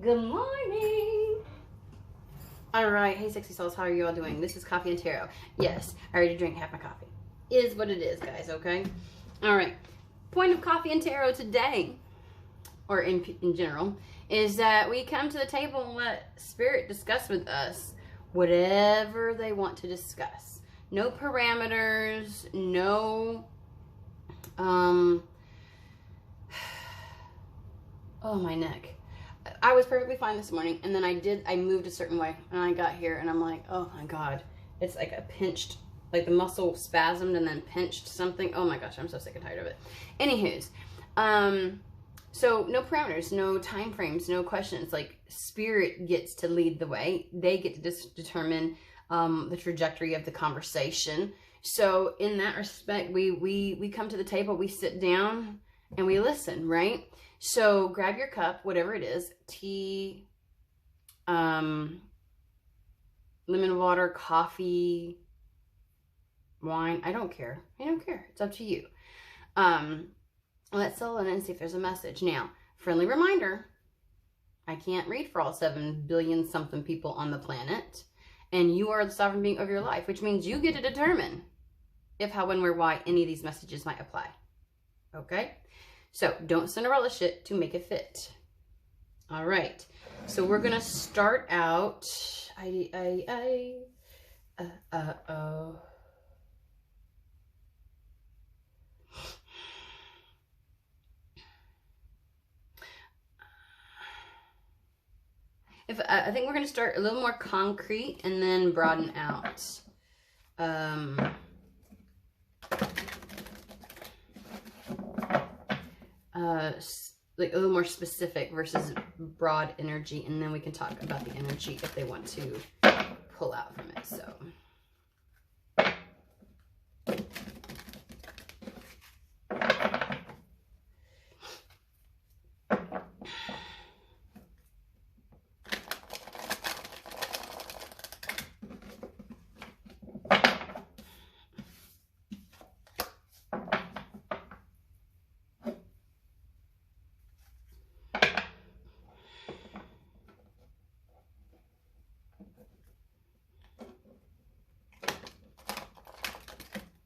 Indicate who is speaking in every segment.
Speaker 1: Good morning. All right. Hey, sexy souls. How are you all doing? This is Coffee and Tarot. Yes, I already drank half my coffee. Is what it is, guys, okay? All right. Point of Coffee and Tarot today, or in general, is that we come to the table and let Spirit discuss with us whatever they want to discuss. No parameters, no, oh, my neck. I was perfectly fine this morning, and then I moved a certain way, and I got here, and I'm like, oh my God. It's like a pinched, like the muscle spasmed and then pinched something. Oh my gosh, I'm so sick and tired of it. Anywho's, so no parameters, no time frames, no questions. Like Spirit gets to lead the way. They get to determine the trajectory of the conversation. So in that respect, we come to the table, we sit down, and we listen, right? So grab your cup, whatever it is, tea, lemon water, coffee, wine. I don't care. I don't care. It's up to you. Let's settle in and see if there's a message. Now, friendly reminder, I can't read for all 7 billion something people on the planet. And you are the sovereign being of your life, which means you get to determine if, how, when, where, why any of these messages might apply. Okay? So don't Cinderella shit to make it fit. All right. So we're going to start out. I think we're going to start a little more concrete and then broaden out. Like a little more specific versus broad energy, and then we can talk about the energy if they want to pull out from it. So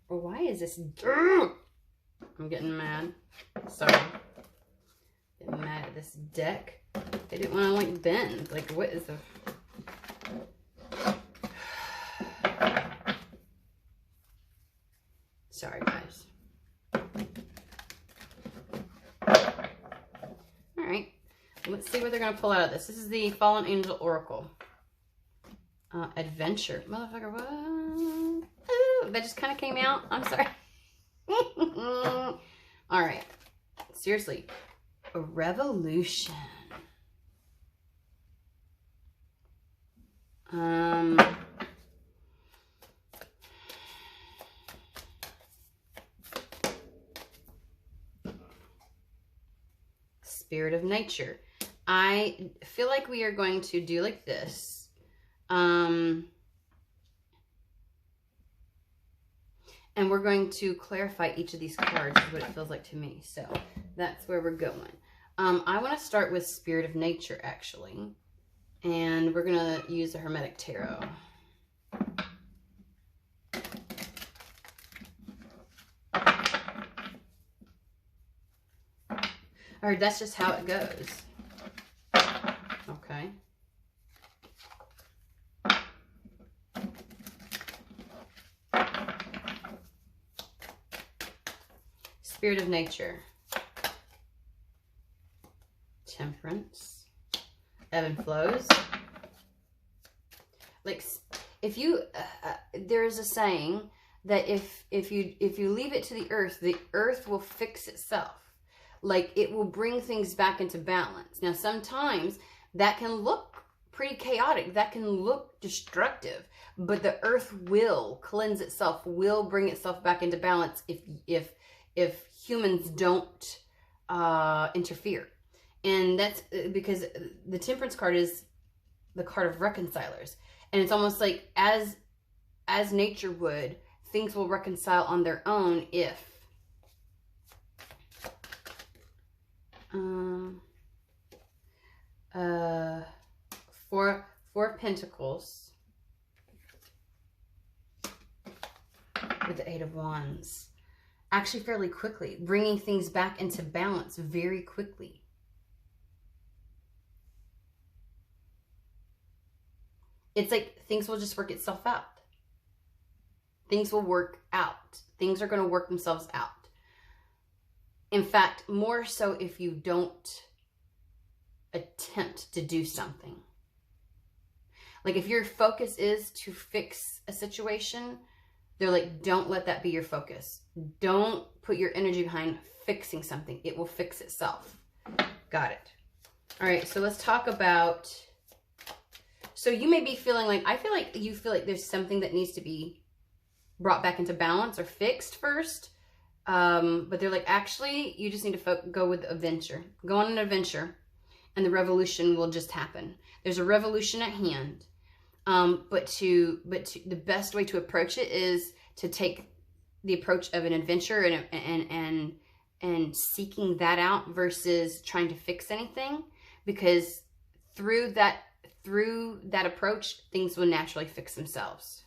Speaker 1: why is this? I'm getting mad. Sorry. Getting mad at this deck. They didn't want to like bend. Like, what is the... Sorry, guys. All right. Let's see what they're going to pull out of this. This is the Fallen Angel Oracle. Adventure. Motherfucker, what? Ooh, that just kind of came out. I'm sorry. All right. Seriously. A revolution. Spirit of nature. I feel like we are going to do like this. And we're going to clarify each of these cards, is what it feels like to me. So that's where we're going. I want to start with Spirit of Nature, actually. And we're going to use the Hermetic Tarot. All right, that's just how it goes. Okay. Spirit of Nature. Temperance. Ebb and flows. Like, if you, there's a saying that if you leave it to the earth will fix itself. Like, it will bring things back into balance. Now, sometimes that can look pretty chaotic. That can look destructive. But the earth will cleanse itself, will bring itself back into balance if humans don't interfere. And that's because the Temperance card is the card of reconcilers. And it's almost like as nature would, things will reconcile on their own if Four of Pentacles with the Eight of Wands. Actually fairly quickly, bringing things back into balance very quickly. It's like things will just work itself out. Things will work out. Things are going to work themselves out. In fact, more so if you don't attempt to do something. Like if your focus is to fix a situation, they're like, don't let that be your focus. Don't put your energy behind fixing something. It will fix itself. Got it. All right, so let's talk about, so you may be feeling like, I feel like you feel like there's something that needs to be brought back into balance or fixed first. But they're like, actually, you just need to go with adventure. Go on an adventure and the revolution will just happen. There's a revolution at hand. But the best way to approach it is to take the approach of an adventure and seeking that out versus trying to fix anything, because through that approach, things will naturally fix themselves.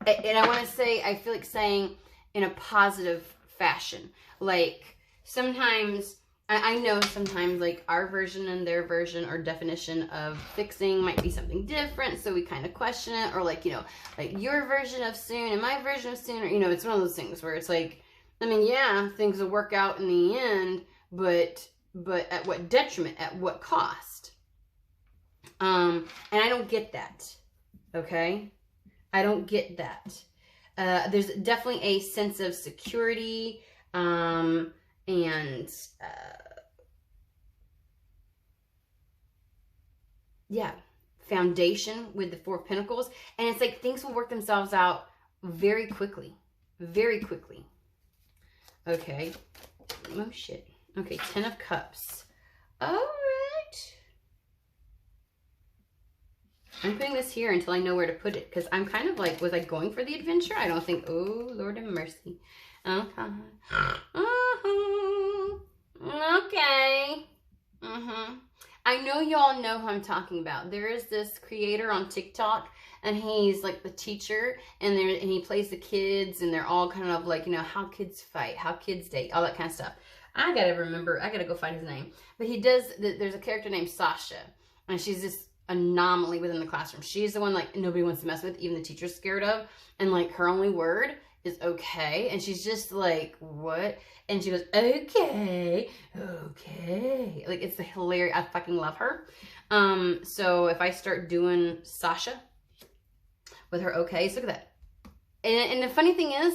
Speaker 1: And I want to say, I feel like saying in a positive fashion, like sometimes, I know sometimes like our version and their version or definition of fixing might be something different. So we kind of question it, or like, you know, like your version of soon and my version of soon, or, you know, it's one of those things where it's like, I mean, yeah, things will work out in the end, but at what detriment, at what cost? And I don't get that. Okay. I don't get that. There's definitely a sense of security, and yeah, foundation with the Four of Pentacles. And it's like things will work themselves out very quickly. Very quickly. Okay. Oh, shit. Okay, Ten of Cups. All right. I'm putting this here until I know where to put it, because I'm kind of like, was I going for the adventure? I don't think, oh, Lord have mercy. Okay. Okay. I know y'all know who I'm talking about. There is this creator on TikTok, and he's like the teacher, and he plays the kids, and they're all kind of like, you know, how kids fight, how kids date, all that kind of stuff. I gotta remember, I gotta go find his name. But he does, there's a character named Sasha, and she's this anomaly within the classroom. She's the one like nobody wants to mess with, even the teacher's scared of, and like her only word is okay, and she's just like, what? And she goes, okay, like it's the hilarious. I fucking love her. So if I start doing Sasha with her okays, look at that. And the funny thing is,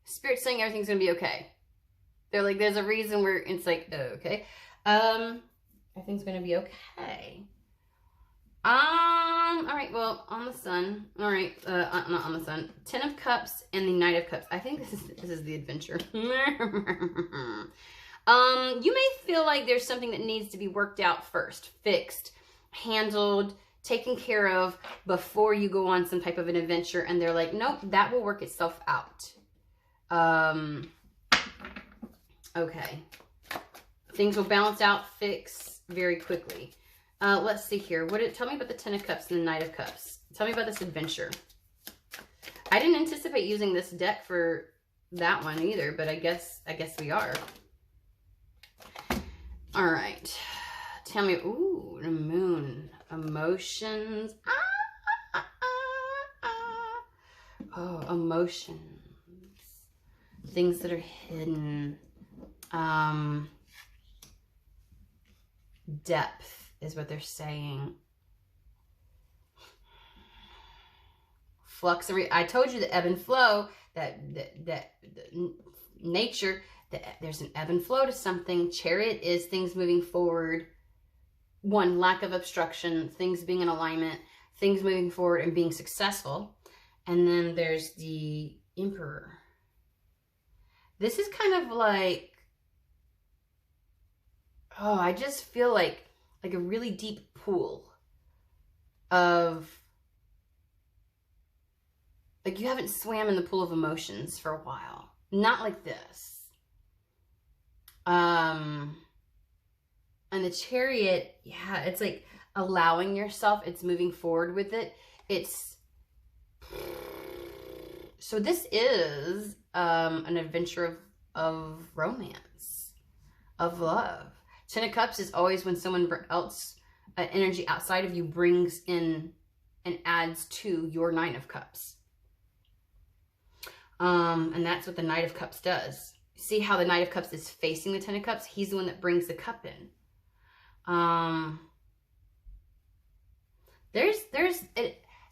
Speaker 1: Spirit's saying everything's gonna be okay. They're like, there's a reason where it's like, okay, everything's gonna be okay. All right, well, on the Sun. All right, not on the Sun. Ten of Cups and the Knight of Cups. I think this is the adventure. You may feel like there's something that needs to be worked out first, fixed, handled, taken care of before you go on some type of an adventure, and they're like, nope, that will work itself out. Okay. Things will balance out, fix very quickly. Let's see here. Tell me about the Ten of Cups and the Knight of Cups. Tell me about this adventure. I didn't anticipate using this deck for that one either, but I guess we are. All right. Tell me. Ooh, the Moon. Emotions. Oh, emotions. Things that are hidden. Depth is what they're saying. Flux. I told you the ebb and flow, that nature, there's an ebb and flow to something. Chariot is things moving forward. One, lack of obstruction, things being in alignment, things moving forward and being successful. And then there's the Emperor. This is kind of like, oh, I just feel like a really deep pool of, like you haven't swam in the pool of emotions for a while. Not like this. And the Chariot, yeah, it's like allowing yourself, it's moving forward with it. So this is an adventure of romance, of love. Ten of Cups is always when someone else, energy outside of you, brings in and adds to your Nine of Cups. And that's what the Knight of Cups does. See how the Knight of Cups is facing the Ten of Cups? He's the one that brings the cup in.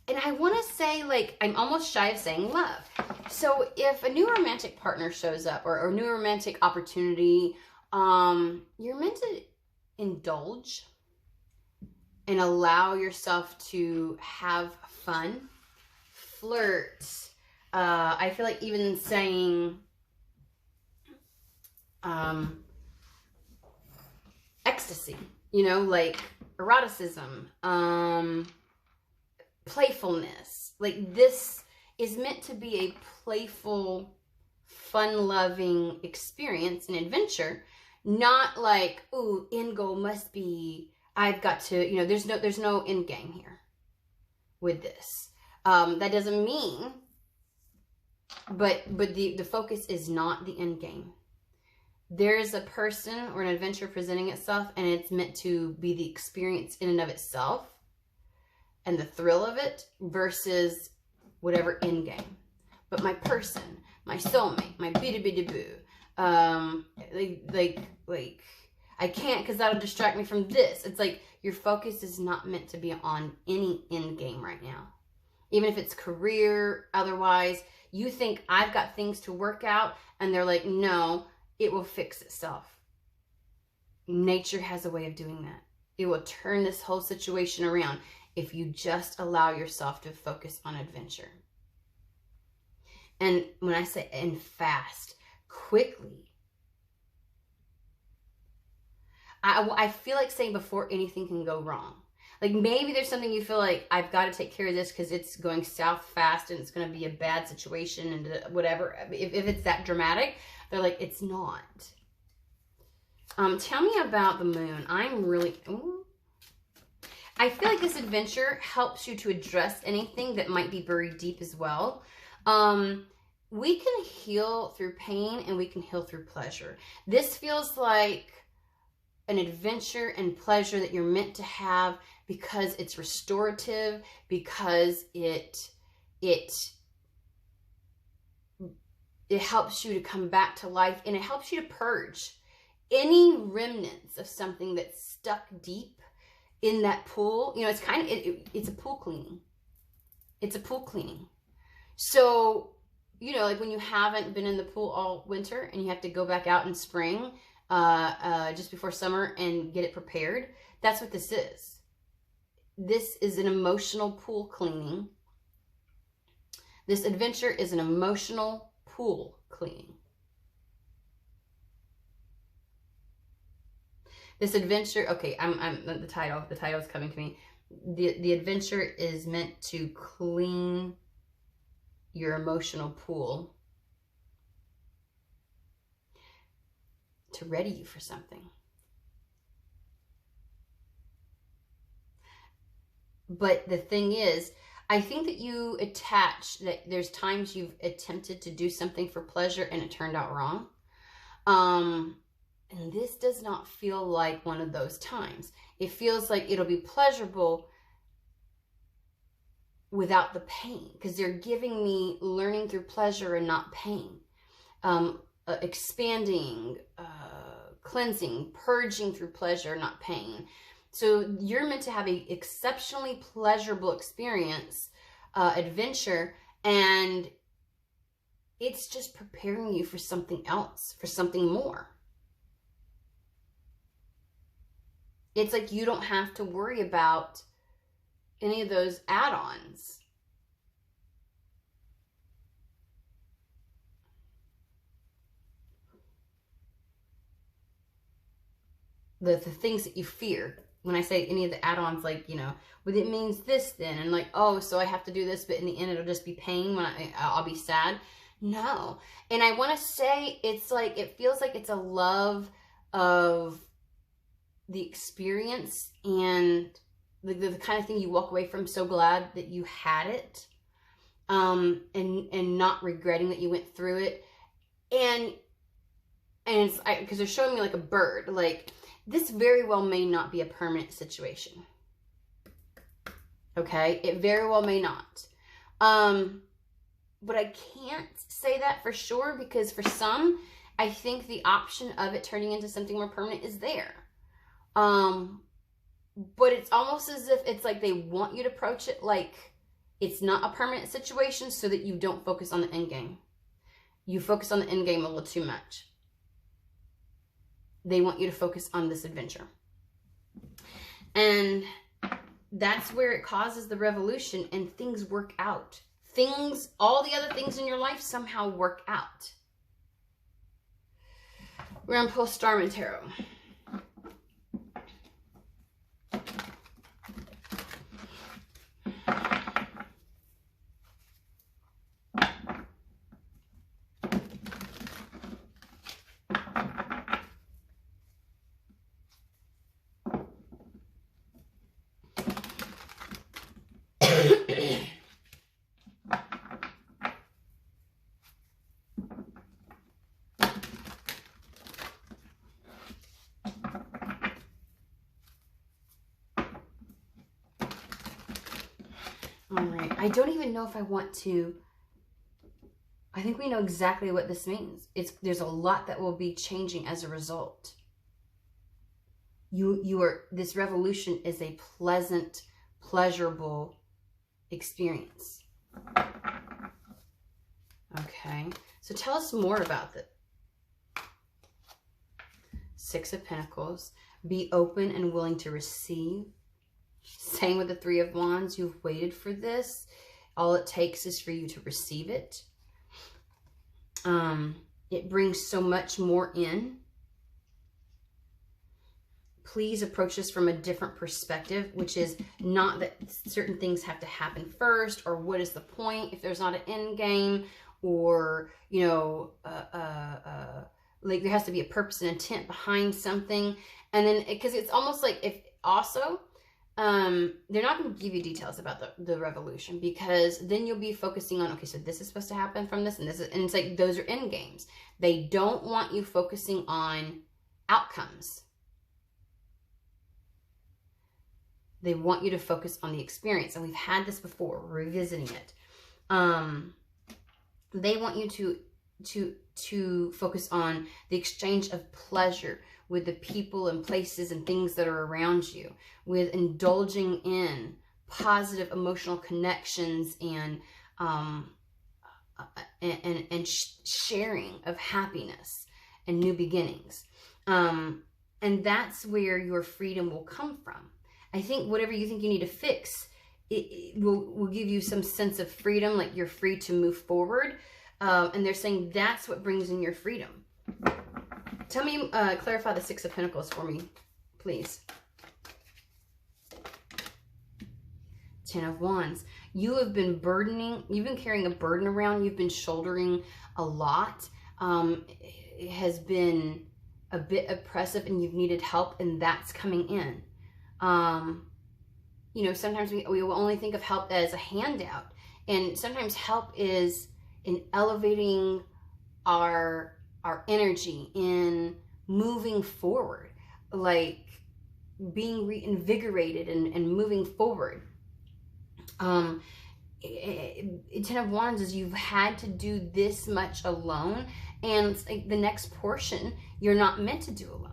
Speaker 1: And I want to say, like, I'm almost shy of saying love. So if a new romantic partner shows up, or a new romantic opportunity, you're meant to indulge and allow yourself to have fun, flirt. I feel like even saying ecstasy, you know, like eroticism, playfulness. Like, this is meant to be a playful, fun-loving experience and adventure, not like, ooh, end goal must be, I've got to, you know, there's no end game here with this. That doesn't mean, but the focus is not the end game. There's a person or an adventure presenting itself, and it's meant to be the experience in and of itself and the thrill of it versus whatever end game. But my person, my soulmate, my boo, like I can't, because that'll distract me from this. It's like your focus is not meant to be on any end game right now. Even if it's career, otherwise, you think I've got things to work out, and they're like, no, it will fix itself. Nature has a way of doing that. It will turn this whole situation around if you just allow yourself to focus on adventure. And when I say and fast, quickly, I feel like saying before anything can go wrong. Like, maybe there's something you feel like, I've got to take care of this because it's going south fast and it's going to be a bad situation and whatever. If it's that dramatic, they're like, it's not. Tell me about the moon. I feel like this adventure helps you to address anything that might be buried deep as well. We can heal through pain, and we can heal through pleasure. This feels like an adventure and pleasure that you're meant to have because it's restorative, because it helps you to come back to life, and it helps you to purge any remnants of something that's stuck deep in that pool. You know, it's kind of, it's a pool cleaning. It's a pool cleaning. So, you know, like when you haven't been in the pool all winter and you have to go back out in spring, just before summer, and get it prepared. That's what this is. This is an emotional pool cleaning. This adventure is an emotional pool cleaning. This adventure, okay, the title is coming to me. The adventure is meant to clean your emotional pool to ready you for something. But the thing is, I think that you attach that there's times you've attempted to do something for pleasure and it turned out wrong. And this does not feel like one of those times. It feels like it'll be pleasurable without the pain, because they're giving me learning through pleasure and not pain. Expanding, cleansing, purging through pleasure, not pain. So you're meant to have an exceptionally pleasurable experience, adventure, and it's just preparing you for something else, for something more. It's like you don't have to worry about any of those add-ons. The things that you fear. When I say any of the add-ons, like, you know, well, it means this then, and like, oh, so I have to do this, but in the end it'll just be pain when I'll be sad. No. And I want to say, it's like, it feels like it's a love of the experience and the kind of thing you walk away from so glad that you had it, and not regretting that you went through it. And it's because they're showing me like a bird. Like, this very well may not be a permanent situation. Okay, it very well may not. But I can't say that for sure, because for some, I think the option of it turning into something more permanent is there. But it's almost as if it's like they want you to approach it like it's not a permanent situation, so that you don't focus on the end game. You focus on the end game a little too much. They want you to focus on this adventure. And that's where it causes the revolution, and things work out. All the other things in your life somehow work out. We're going to pull Starman Tarot. All right, I don't even know if I want to. I think we know exactly what this means. There's a lot that will be changing as a result. This revolution is a pleasant, pleasurable experience. Okay, so tell us more about it. Six of Pentacles. Be open and willing to receive. Same with the Three of Wands. You've waited for this. All it takes is for you to receive it. It brings so much more in. Please approach this from a different perspective, which is not that certain things have to happen first, or what is the point if there's not an end game, or, you know, like there has to be a purpose and intent behind something. And then, because it's almost like if also, they're not going to give you details about the revolution, because then you'll be focusing on, okay, so this is supposed to happen from this, and this is, and it's like those are end games. They don't want you focusing on outcomes. They want you to focus on the experience, and we've had this before. We're revisiting it. They want you to focus on the exchange of pleasure with the people and places and things that are around you, with indulging in positive emotional connections and sharing of happiness and new beginnings. And that's where your freedom will come from. I think whatever you think you need to fix, it will give you some sense of freedom, like you're free to move forward. And they're saying that's what brings in your freedom. Tell me, clarify the Six of Pentacles for me, please. Ten of Wands. You have been you've been carrying a burden around. You've been shouldering a lot. It has been a bit oppressive, and you've needed help, and that's coming in. You know, sometimes we will only think of help as a handout, and sometimes help is in elevating our energy, in moving forward, like being reinvigorated and moving forward. Ten of Wands is you've had to do this much alone, and it's like the next portion you're not meant to do alone.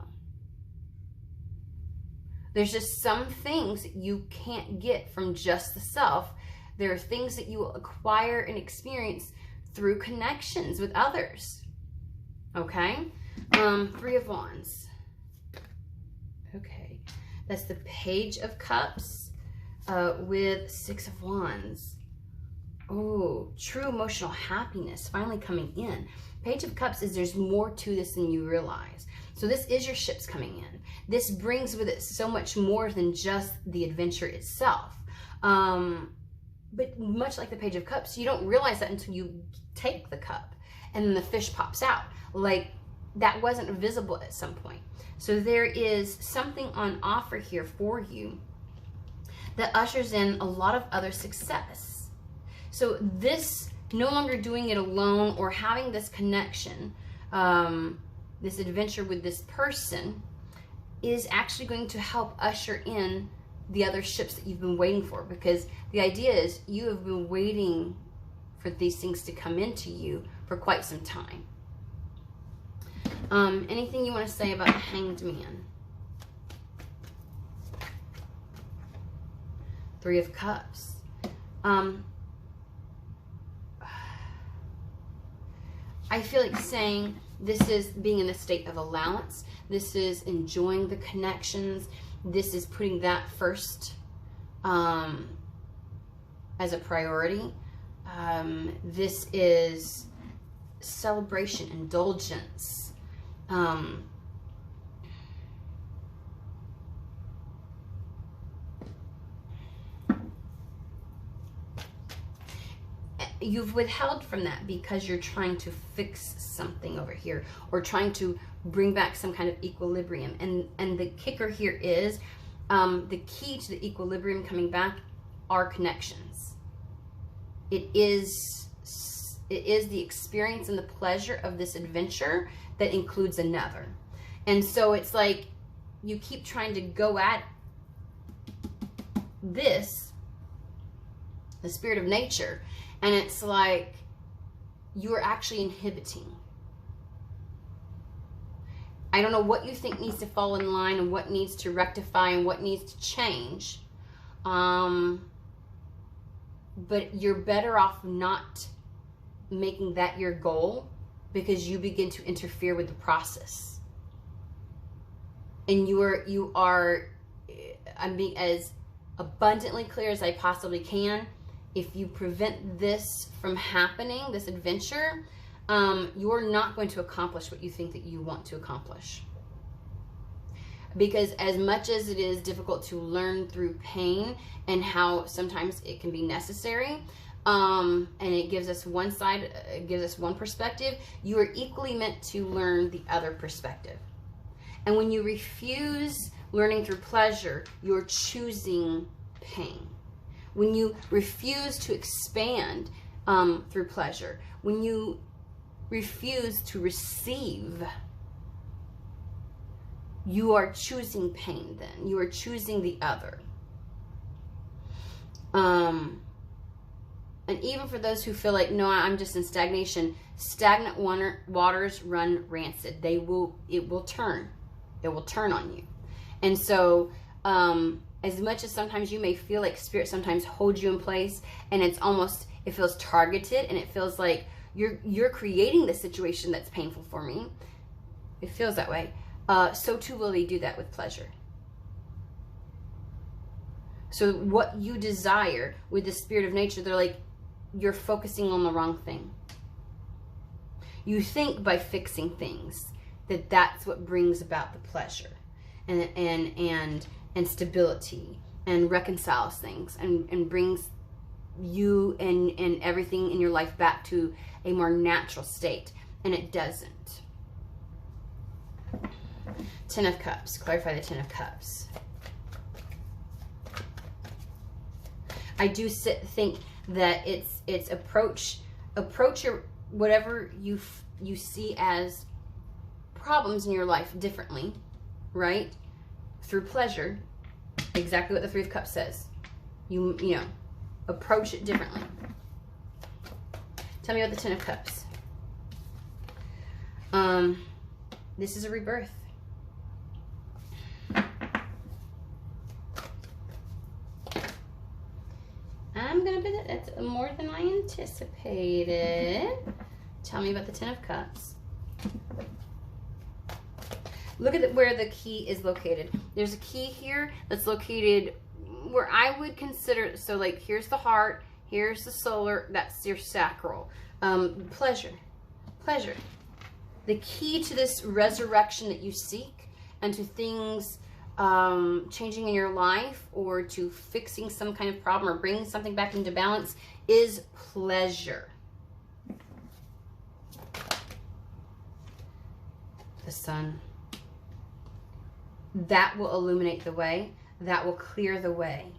Speaker 1: There's just some things that you can't get from just the self. There are things that you will acquire and experience through connections with others. Okay? Three of Wands. Okay. That's the Page of Cups with Six of Wands. Oh, true emotional happiness finally coming in. Page of Cups is there's more to this than you realize. So this is your ships coming in. This brings with it so much more than just the adventure itself. But much like the Page of Cups, you don't realize that until you take the cup and then the fish pops out. Like, that wasn't visible at some point. So there is something on offer here for you that ushers in a lot of other success. So this, no longer doing it alone or having this connection, this adventure with this person, is actually going to help usher in the other ships that you've been waiting for. Because the idea is you have been waiting for these things to come into you for quite some time. Anything you want to say about the Hanged Man? Three of Cups. I feel like saying this is being in a state of allowance. This is enjoying the connections. This is putting that first as a priority. This is celebration, indulgence. You've withheld from that because you're trying to fix something over here, or trying to bring back some kind of equilibrium. And the kicker here is the key to the equilibrium coming back are connections. It is the experience and the pleasure of this adventure that includes another. And so it's like you keep trying to go at this, the spirit of nature, and it's like you're actually inhibiting. I don't know what you think needs to fall in line and what needs to rectify and what needs to change. But you're better off not making that your goal, because you begin to interfere with the process. And you are, I'm being as abundantly clear as I possibly can. If you prevent this from happening, this adventure, you're not going to accomplish what you think that you want to accomplish. Because as much as it is difficult to learn through pain, and how sometimes it can be necessary, and it gives us one side, it gives us one perspective, you are equally meant to learn the other perspective. And when you refuse learning through pleasure, you're choosing pain. When you refuse to expand through pleasure, when you refuse to receive, you are choosing pain then. You are choosing the other. And even for those who feel like, no, I'm just in stagnation, stagnant waters run rancid. It will turn. It will turn on you. And so, as much as sometimes you may feel like spirit sometimes holds you in place, and it's almost, it feels targeted, and it feels like you're creating the situation that's painful for me. It feels that way. So too will they do that with pleasure. So what you desire with the spirit of nature, they're like, you're focusing on the wrong thing. You think by fixing things that that's what brings about the pleasure and stability and reconciles things and brings you and everything in your life back to a more natural state. And it doesn't. Ten of Cups. Clarify the Ten of Cups. I do think that it's approach your whatever you see as problems in your life differently, right? Through pleasure. Exactly what the Three of Cups says. You know, approach it differently. Tell me about the Ten of Cups. This is a rebirth. I'm gonna bet that's more than I anticipated. Tell me about the Ten of Cups. Look at where the key is located. There's a key here that's located where I would consider, so like here's the heart, here's the solar, that's your sacral. Pleasure. The key to this resurrection that you seek, and to things changing in your life, or to fixing some kind of problem or bringing something back into balance, is pleasure. The sun. That will illuminate the way. That will clear the way.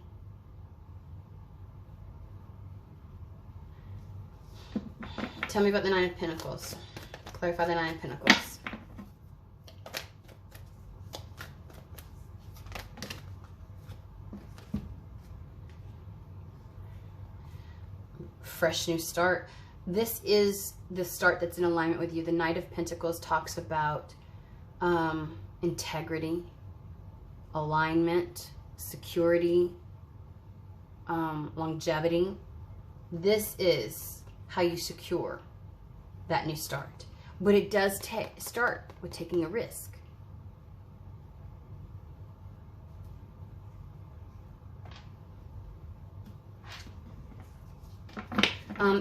Speaker 1: Tell me about the Nine of Pentacles. Clarify the Nine of Pentacles. Fresh new start. This is the start that's in alignment with you. The Knight of Pentacles talks about integrity, alignment, security, longevity. This is how you secure that new start. But it does start with taking a risk.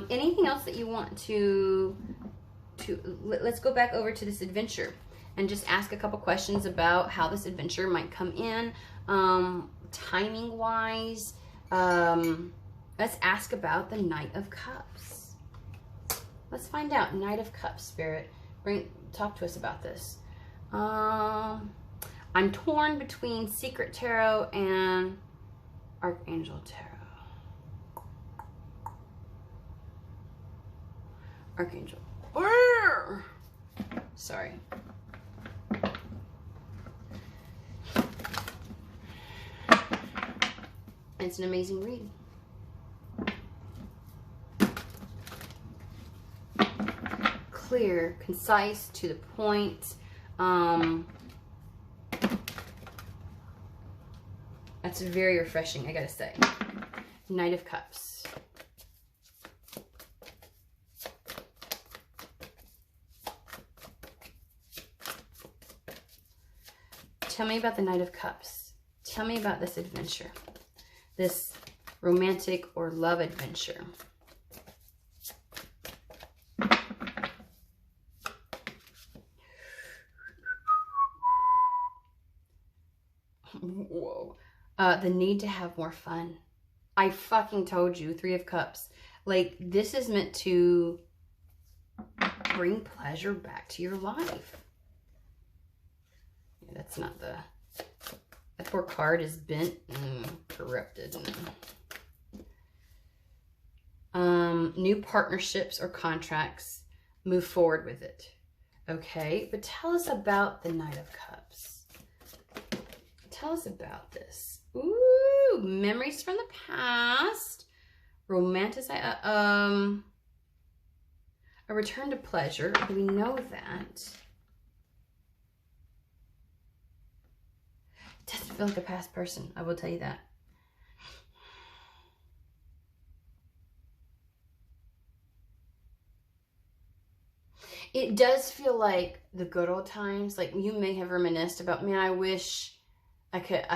Speaker 1: Anything else that you want to let's go back over to this adventure and just ask a couple questions about how this adventure might come in, timing wise. Let's ask about the Knight of Cups. Let's find out. Knight of Cups, Spirit. Talk to us about this. I'm torn between Secret Tarot and Archangel Tarot. Archangel. Sorry. It's an amazing read. Clear, concise, to the point. That's very refreshing, I gotta say. Knight of Cups. Tell me about the Knight of Cups. Tell me about this adventure. This romantic or love adventure. Whoa. The need to have more fun. I fucking told you, Three of Cups. Like, this is meant to bring pleasure back to your life. Yeah, that's not the... That poor card is bent and corrupted. New partnerships or contracts. Move forward with it. Okay, but tell us about the Knight of Cups. Tell us about this. Ooh, memories from the past. Romanticize. A return to pleasure. We know that. It doesn't feel like a past person. I will tell you that. It does feel like the good old times. Like, you may have reminisced about, man, I wish I could,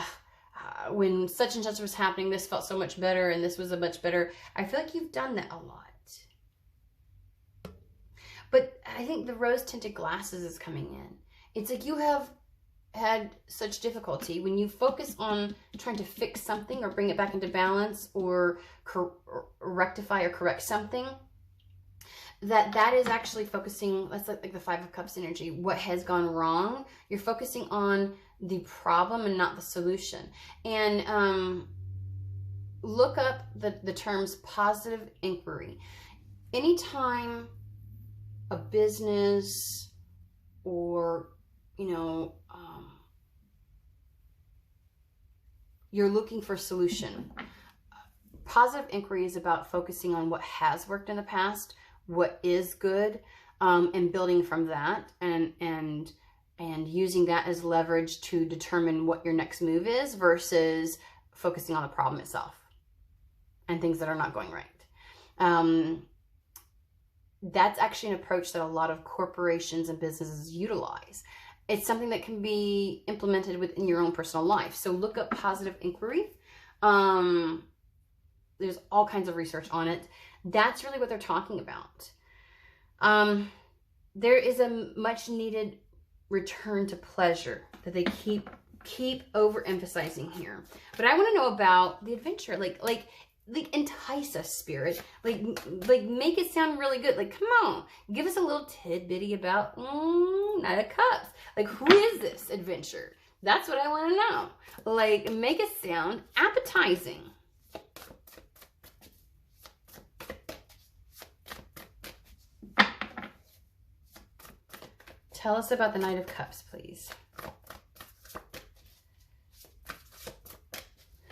Speaker 1: when such and such was happening, this felt so much better and this was a much better. I feel like you've done that a lot. But I think the rose-tinted glasses is coming in. It's like you have had such difficulty when you focus on trying to fix something or bring it back into balance or rectify or correct something. That is actually focusing, that's like the Five of Cups energy. What has gone wrong? You're focusing on the problem and not the solution. And look up the terms positive inquiry. Anytime a business or, you know, you're looking for a solution, positive inquiry is about focusing on what has worked in the past, what is good, and building from that and using that as leverage to determine what your next move is versus focusing on the problem itself and things that are not going right. That's actually an approach that a lot of corporations and businesses utilize. It's something that can be implemented within your own personal life. So look up positive inquiry. There's all kinds of research on it. That's really what they're talking about. There is a much needed return to pleasure that they keep overemphasizing here. But I want to know about the adventure. Like entice us, Spirit. Like make it sound really good. Like, come on, give us a little tidbitty about Knight of Cups. Like, who is this adventure? That's what I want to know. Like, make it sound appetizing. Tell us about the Knight of Cups, please.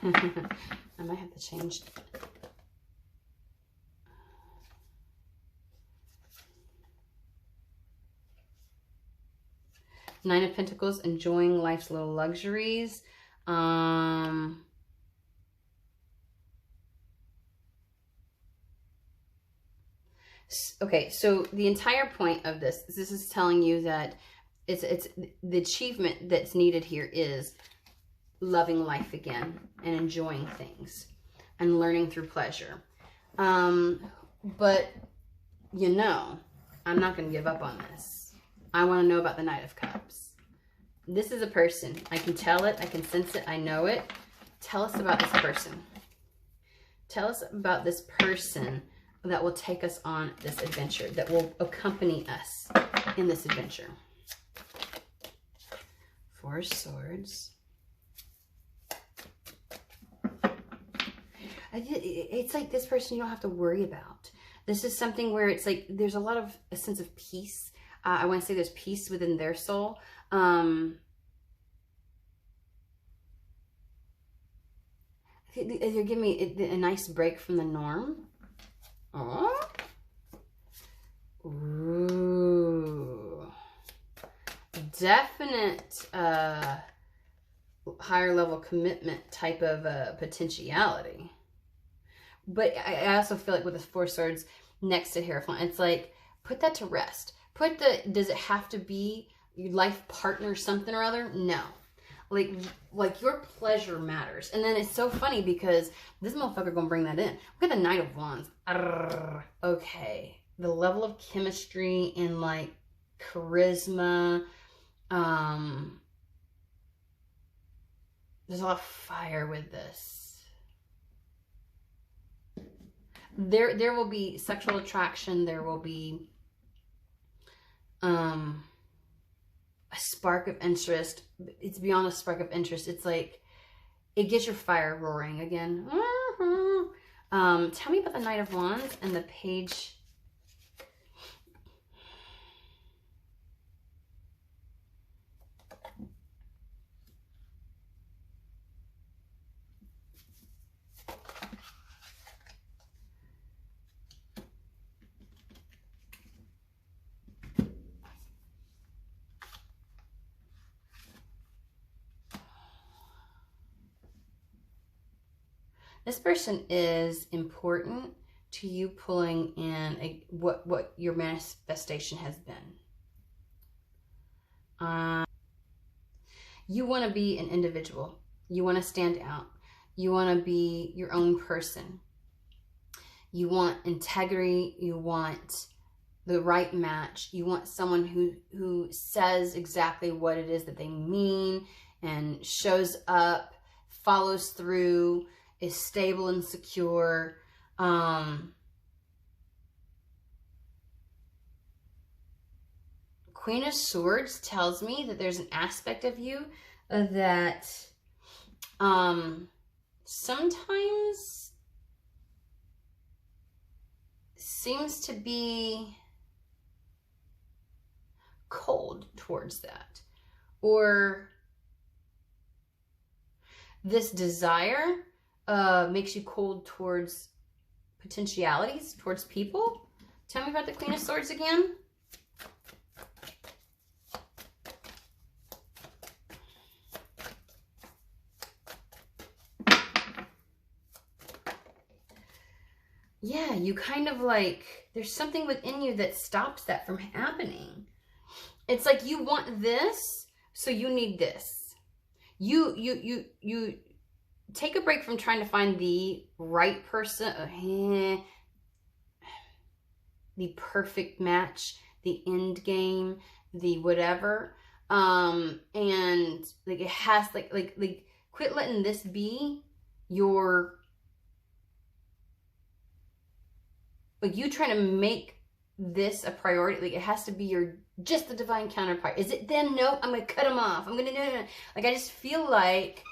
Speaker 1: I might have to change. Nine of Pentacles, enjoying life's little luxuries. Okay, so the entire point of this is telling you that it's the achievement that's needed here is loving life again and enjoying things and learning through pleasure. But you know, I'm not going to give up on this. I want to know about the Knight of Cups. This is a person. I can tell it. I can sense it. I know it. Tell us about this person. Tell us about this person that will take us on this adventure, that will accompany us in this adventure. Four of Swords. It's like this person you don't have to worry about. This is something where it's like there's a sense of peace. I want to say there's peace within their soul. You're giving me a nice break from the norm. Oh. Ooh. Definite higher level commitment type of potentiality. But I also feel like with the Four Swords next to Hierophant, it's like, put that to rest. Does it have to be your life partner something or other? No. Like your pleasure matters. And then it's so funny because this motherfucker gonna bring that in. Look at the Knight of Wands. Okay. The level of chemistry and like charisma. There's a lot of fire with this. There will be sexual attraction. There will be a spark of interest. It's beyond a spark of interest. It's like it gets your fire roaring again. Tell me about the Knight of Wands and the Page. This person is important to you pulling in what your manifestation has been. You want to be an individual. You want to stand out. You want to be your own person. You want integrity. You want the right match. You want someone who says exactly what it is that they mean and shows up, follows through, is stable and secure. Queen of Swords tells me that there's an aspect of you that sometimes seems to be cold towards that, or this desire makes you cold towards potentialities, towards people. Tell me about the Queen of Swords again. Yeah, you kind of like, there's something within you that stops that from happening. It's like you want this, so you need this. You take a break from trying to find the right person, the perfect match, the end game, the whatever. And like it has like quit letting this be your, like you trying to make this a priority. Like it has to be your, just the divine counterpart. Is it them? No, I'm gonna cut them off. I'm gonna no. Like I just feel like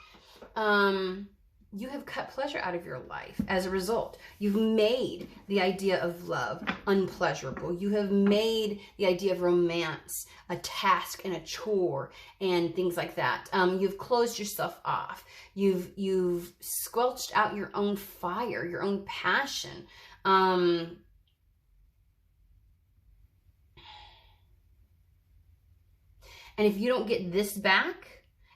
Speaker 1: you have cut pleasure out of your life as a result. You've made the idea of love unpleasurable. You have made the idea of romance a task and a chore and things like that. You've closed yourself off. You've squelched out your own fire, your own passion. And if you don't get this back,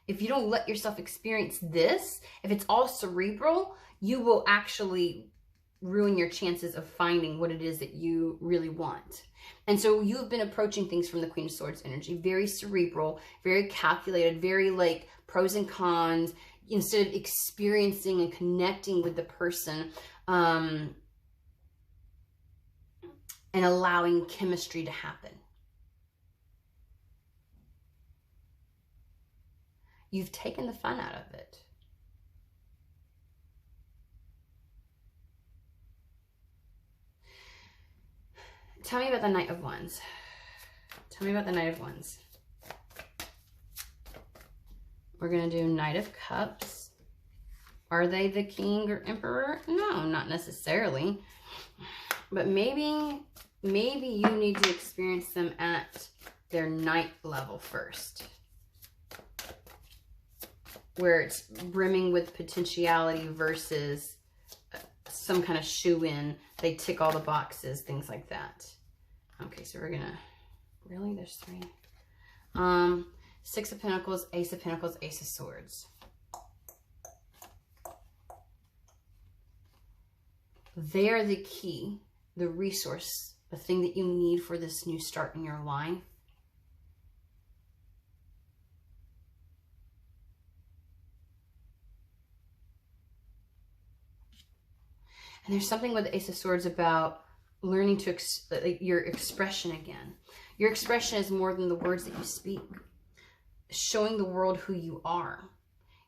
Speaker 1: if you don't let yourself experience this, if it's all cerebral, you will actually ruin your chances of finding what it is that you really want. And so you've been approaching things from the Queen of Swords energy, very cerebral, very calculated, very like pros and cons, instead of experiencing and connecting with the person and allowing chemistry to happen. You've taken the fun out of it. Tell me about the Knight of Wands. Tell me about the Knight of Wands. We're going to do Knight of Cups. Are they the King or Emperor? No, not necessarily. But maybe you need to experience them at their Knight level first, where it's brimming with potentiality versus some kind of shoe-in. They tick all the boxes, things like that. Okay, so we're gonna, really? There's 3. 6 of Pentacles, Ace of Pentacles, Ace of Swords. They are the key, the resource, the thing that you need for this new start in your life. And there's something with the Ace of Swords about learning to your expression again. Your expression is more than the words that you speak. Showing the world who you are.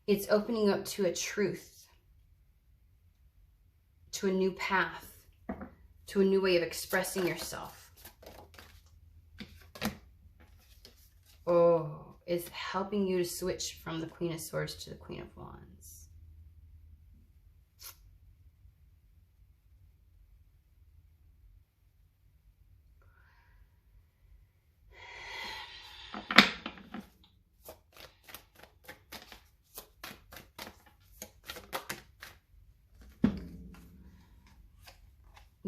Speaker 1: It's opening up to a truth, to a new path, to a new way of expressing yourself. Oh, it's helping you to switch from the Queen of Swords to the Queen of Wands.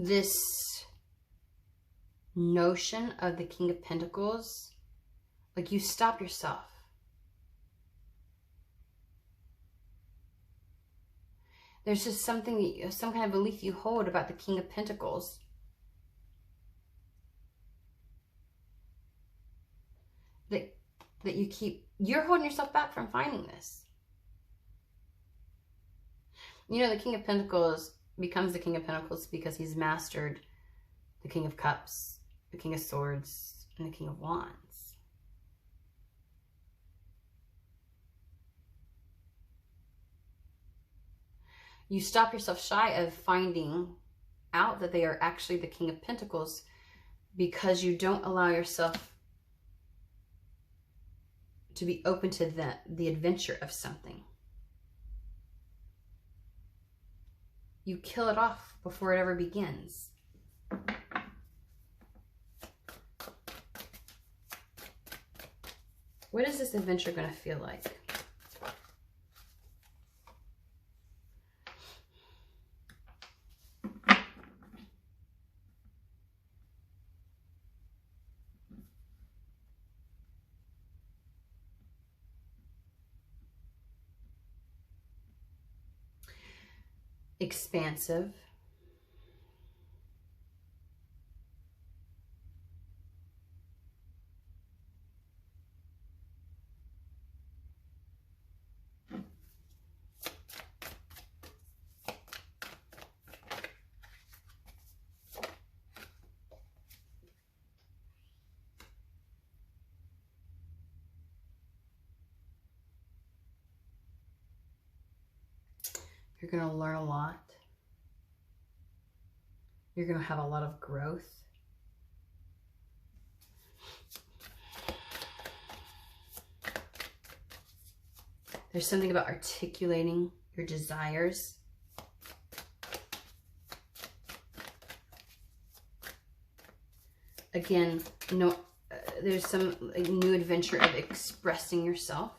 Speaker 1: This notion of the King of Pentacles, like you stop yourself. There's just something, some kind of belief you hold about the King of Pentacles. That you keep, you're holding yourself back from finding this. You know, the King of Pentacles becomes the King of Pentacles because he's mastered the King of Cups, the King of Swords, and the King of Wands. You stop yourself shy of finding out that they are actually the King of Pentacles because you don't allow yourself to be open to the adventure of something. You kill it off before it ever begins. What is this adventure going to feel like? Expansive. You're going to learn a lot. You're going to have a lot of growth. There's something about articulating your desires. Again, there's some new adventure of expressing yourself.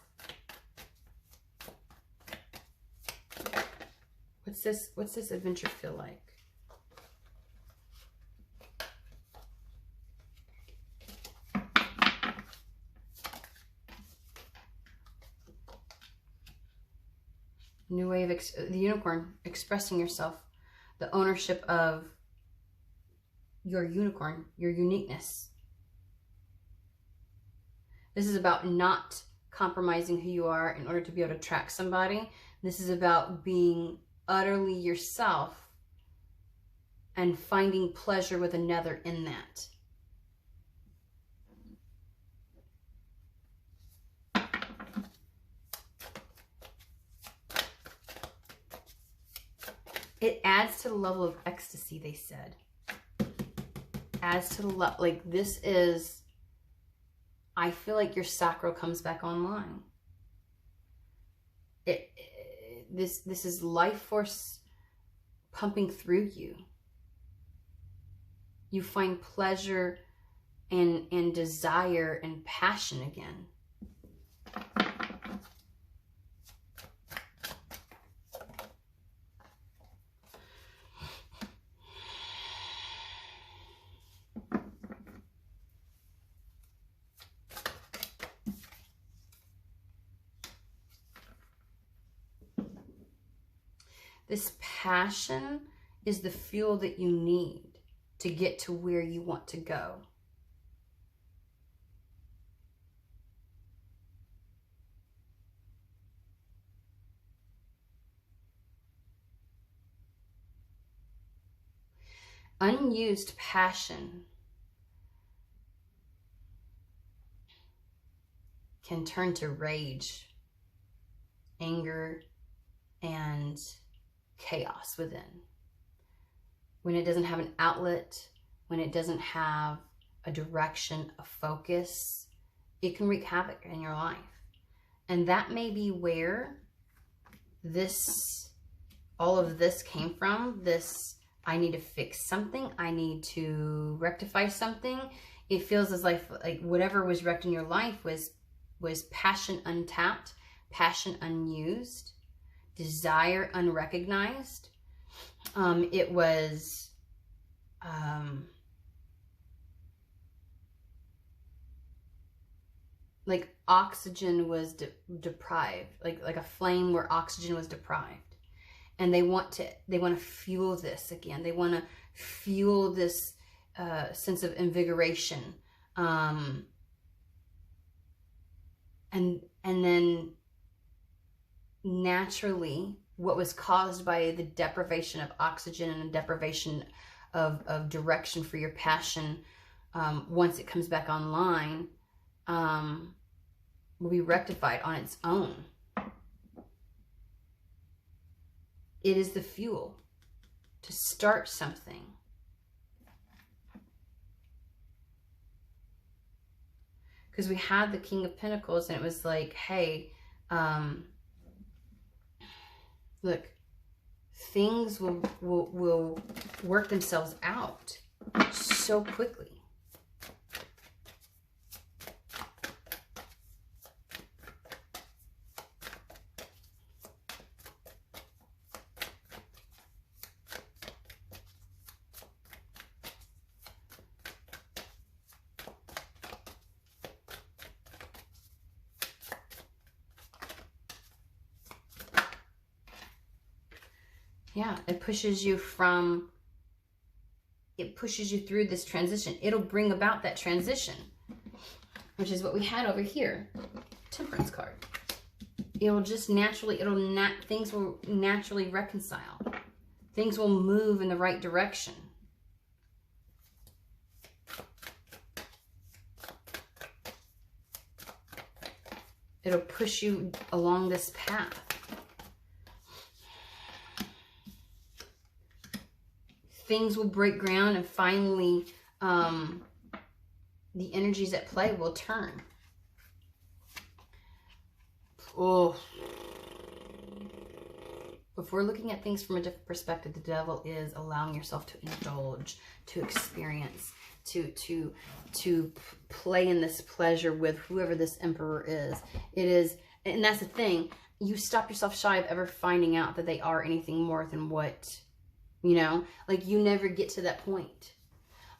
Speaker 1: What's this adventure feel like? New way of the unicorn, expressing yourself, the ownership of your unicorn, your uniqueness. This is about not compromising who you are in order to be able to attract somebody. This is about being utterly yourself and finding pleasure with another in that. It adds to the level of ecstasy, they said. Adds to the like this is, I feel like your sacral comes back online. This is life force pumping through you. You find pleasure and desire and passion again. This passion is the fuel that you need to get to where you want to go. Unused passion can turn to rage, anger, and chaos within. When it doesn't have an outlet, when it doesn't have a direction, a focus, it can wreak havoc in your life. And that may be where all of this came from. I need to fix something. I need to rectify something. It feels as like whatever was wrecked in your life was passion untapped, passion unused, desire unrecognized. It was like oxygen was deprived, like a flame where oxygen was deprived, and they want to fuel this again. They want to fuel this sense of invigoration, and then naturally, what was caused by the deprivation of oxygen and the deprivation of direction for your passion, once it comes back online, will be rectified on its own. It is the fuel to start something. Because we had the King of Pentacles, and it was like, hey, look, things will work themselves out so quickly. Yeah, it pushes you through this transition. It'll bring about that transition, which is what we had over here. Temperance card. It'll just naturally, things will naturally reconcile. Things will move in the right direction. It'll push you along this path. Things will break ground, and finally the energies at play will turn. Oh, If we're looking at things from a different perspective, the devil is allowing yourself to indulge, to experience, to play in this pleasure with whoever this emperor is. It is, and that's the thing. You stop yourself shy of ever finding out that they are anything more than what, you know, like you never get to that point.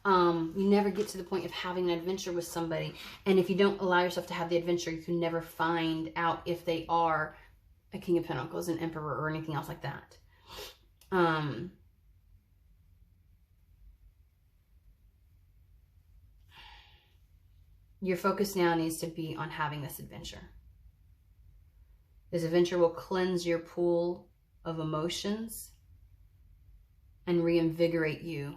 Speaker 1: You never get to the point of having an adventure with somebody. And if you don't allow yourself to have the adventure, you can never find out if they are a King of Pentacles, an Emperor, or anything else like that. Your focus now needs to be on having this adventure. This adventure will cleanse your pool of emotions and reinvigorate you.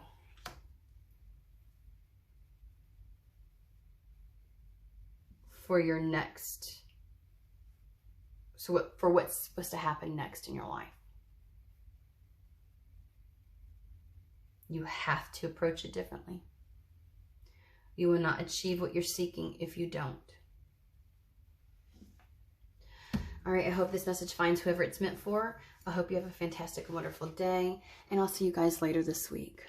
Speaker 1: For your next, for what's supposed to happen next in your life. You have to approach it differently. You will not achieve what you're seeking if you don't. All right, I hope this message finds whoever it's meant for. I hope you have a fantastic and wonderful day, and I'll see you guys later this week.